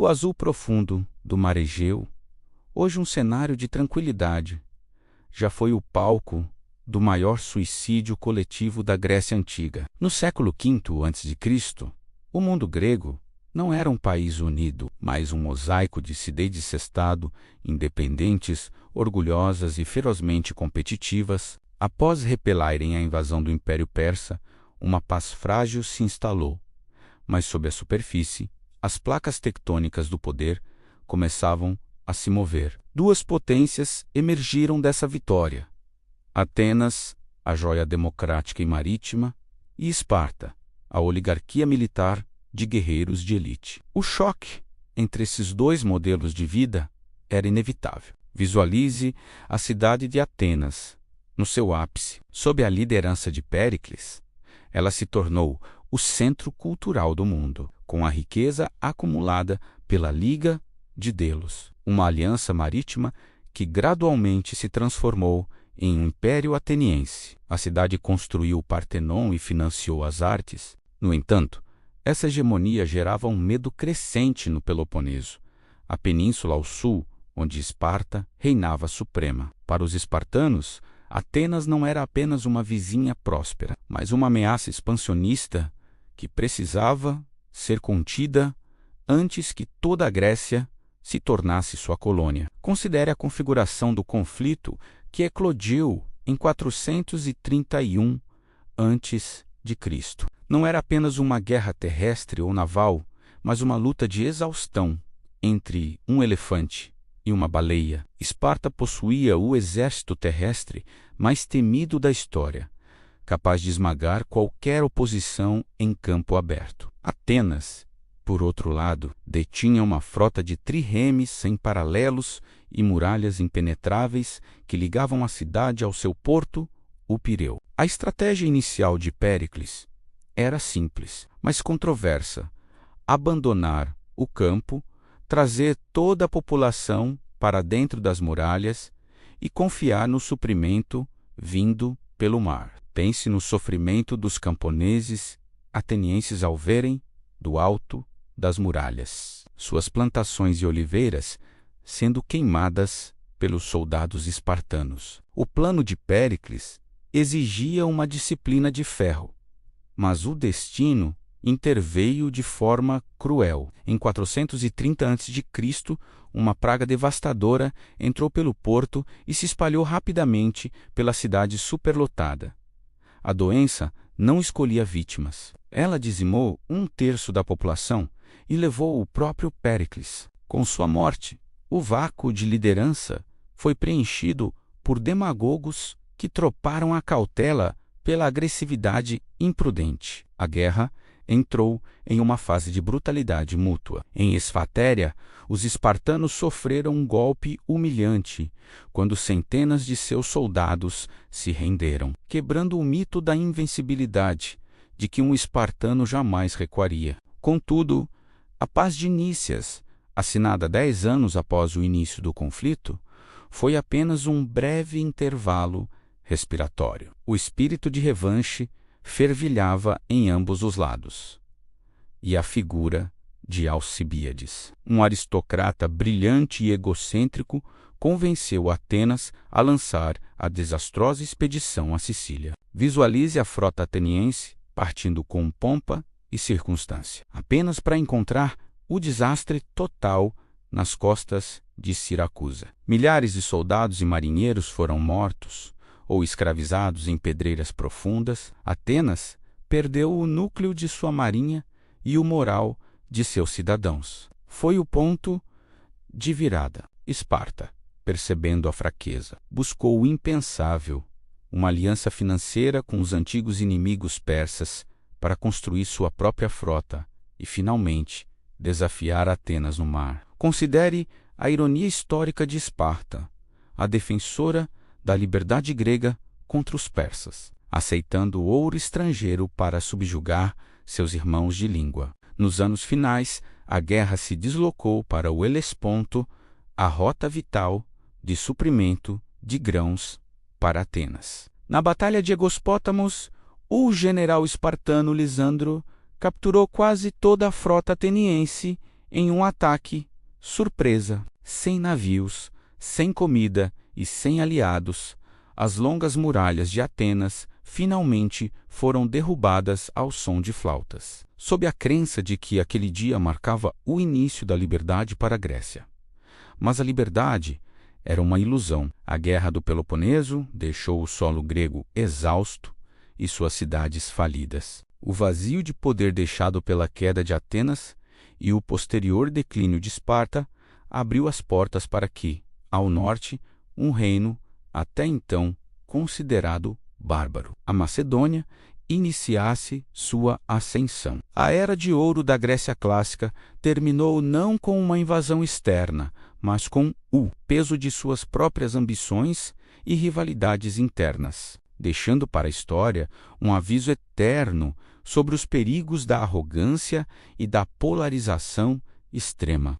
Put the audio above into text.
O azul profundo do mar Egeu, hoje um cenário de tranquilidade, já foi o palco do maior suicídio coletivo da Grécia Antiga. No século V a.C., o mundo grego não era um país unido, mas um mosaico de cidades-estado independentes, orgulhosas e ferozmente competitivas. Após repelarem a invasão do Império Persa, uma paz frágil se instalou, mas sob a superfície, as placas tectônicas do poder começavam a se mover. Duas potências emergiram dessa vitória: Atenas, a joia democrática e marítima, e Esparta, a oligarquia militar de guerreiros de elite. O choque entre esses dois modelos de vida era inevitável. Visualize a cidade de Atenas no seu ápice. Sob a liderança de Péricles, ela se tornou o centro cultural do mundo, com a riqueza acumulada pela Liga de Delos, uma aliança marítima que gradualmente se transformou em um império ateniense. A cidade construiu o Partenon e financiou as artes. No entanto, essa hegemonia gerava um medo crescente no Peloponeso, a península ao sul, onde Esparta reinava suprema. Para os espartanos, Atenas não era apenas uma vizinha próspera, mas uma ameaça expansionista que precisava ser contida antes que toda a Grécia se tornasse sua colônia. Considere a configuração do conflito que eclodiu em 431 a.C. Não era apenas uma guerra terrestre ou naval, mas uma luta de exaustão entre um elefante e uma baleia. Esparta possuía o exército terrestre mais temido da história, capaz de esmagar qualquer oposição em campo aberto. Atenas, por outro lado, detinha uma frota de trirremes sem paralelos e muralhas impenetráveis que ligavam a cidade ao seu porto, o Pireu. A estratégia inicial de Péricles era simples, mas controversa: abandonar o campo, trazer toda a população para dentro das muralhas e confiar no suprimento vindo pelo mar. Pense no sofrimento dos camponeses atenienses ao verem, do alto das muralhas, suas plantações de oliveiras sendo queimadas pelos soldados espartanos. O plano de Péricles exigia uma disciplina de ferro, mas o destino interveio de forma cruel. Em 430 a.C., uma praga devastadora entrou pelo porto e se espalhou rapidamente pela cidade superlotada. A doença não escolhia vítimas. Ela dizimou 1/3 da população e levou o próprio Péricles. Com sua morte, o vácuo de liderança foi preenchido por demagogos que troparam a cautela pela agressividade imprudente. A guerra entrou em uma fase de brutalidade mútua. Em Esfatéria, os espartanos sofreram um golpe humilhante quando centenas de seus soldados se renderam, quebrando o mito da invencibilidade de que um espartano jamais recuaria. Contudo, a paz de Nícias, assinada 10 anos após o início do conflito, foi apenas um breve intervalo respiratório. O espírito de revanche fervilhava em ambos os lados. E a figura de Alcibíades, um aristocrata brilhante e egocêntrico, convenceu Atenas a lançar a desastrosa expedição à Sicília. Visualize a frota ateniense partindo com pompa e circunstância, apenas para encontrar o desastre total nas costas de Siracusa. Milhares de soldados e marinheiros foram mortos ou escravizados em pedreiras profundas. Atenas perdeu o núcleo de sua marinha e o moral de seus cidadãos. Foi o ponto de virada. Esparta, percebendo a fraqueza, buscou o impensável, uma aliança financeira com os antigos inimigos persas para construir sua própria frota e, finalmente, desafiar Atenas no mar. Considere a ironia histórica de Esparta, a defensora da liberdade grega contra os persas, aceitando o ouro estrangeiro para subjugar seus irmãos de língua. Nos anos finais, a guerra se deslocou para o Helesponto, a rota vital de suprimento de grãos para Atenas. Na Batalha de Egospótamos, o general espartano Lisandro capturou quase toda a frota ateniense Em um ataque, surpresa, sem navios, sem comida e sem aliados, as longas muralhas de Atenas finalmente foram derrubadas ao som de flautas, sob a crença de que aquele dia marcava o início da liberdade para a Grécia. Mas a liberdade era uma ilusão. A guerra do Peloponeso deixou o solo grego exausto e suas cidades falidas. O vazio de poder deixado pela queda de Atenas e o posterior declínio de Esparta abriu as portas para que, ao norte, um reino, até então considerado bárbaro, a Macedônia, iniciasse sua ascensão. A Era de Ouro da Grécia Clássica terminou não com uma invasão externa, mas com o peso de suas próprias ambições e rivalidades internas, deixando para a história um aviso eterno sobre os perigos da arrogância e da polarização extrema.